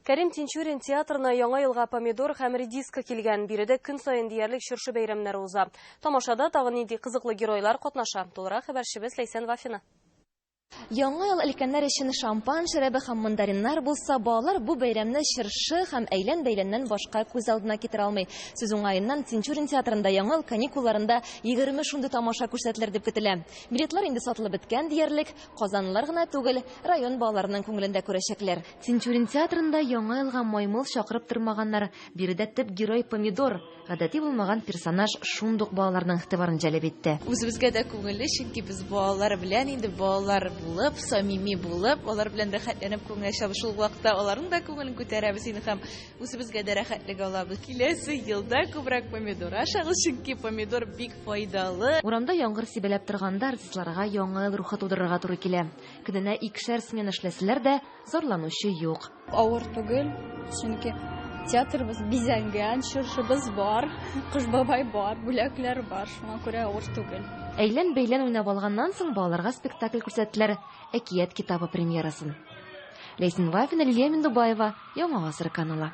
Кәрим Тинчурин театрына яңа елга помидор һәм редиска килгән. Биредә көн саен диярлек чыршы бәйрәмнәре уза. Тамашада тагын нинди кызыклы геройлар катнаша. Тулырак хәбәрчебез Ләйсән Вафина. Яңа ел өлкәннәр өчен шампан, шәрабы һәм мандариннар булса, балалар бу бәйрәмне чыршы һәм әйлән-бәйләннән башка күз алдына китерә алмый. Сүз уңаеннан Тинчурин театрында яңа ел каникулларында 20 шундый тамаша күрсәтелер дип көтелә. Билетлар инде сатылып беткән диярлек, казанлылар гына түгел, район балаларының күңелендә күрәчәкләр. Тинчурин театрында яңа елга маймыл чакырып тормаганнар. Биредә төп герой помидор, гадәти булмаган персонаж шундук балаларның игътибарын җәлеп итте. Үзебезгә дә күңелле, чөнки без балалар белән инде балалар булып, самими булып, алар белән рәхәтләнеп күңел шул вакытта аларның да күңелен күтәрәбез инде һәм үзебезгә дә рәхәтлек алабыз. Киләсе елда күбрәк помидор ашагыз, чөнки помидор бик файдалы. Урамда яңгыр сибәләп торганда артистларга яңа ел рухы тудырырга туры килә. Көненә 2 смена эшләсәләр дә зарланучы юк. Авыр түгел, чөнки театрыбыз бизәнгән, чыршыбыз бар, Кыш бабай бар, бүләкләр бар, шуңа күрә авыр түгел. Әйлән-бәйлән уйнап алганнан соң балаларга спектакль күрсәттеләр, әкият китабы премьерасын. Ләйсән Вафина, Лилия Миндубаева, Яңа гасыр каналы.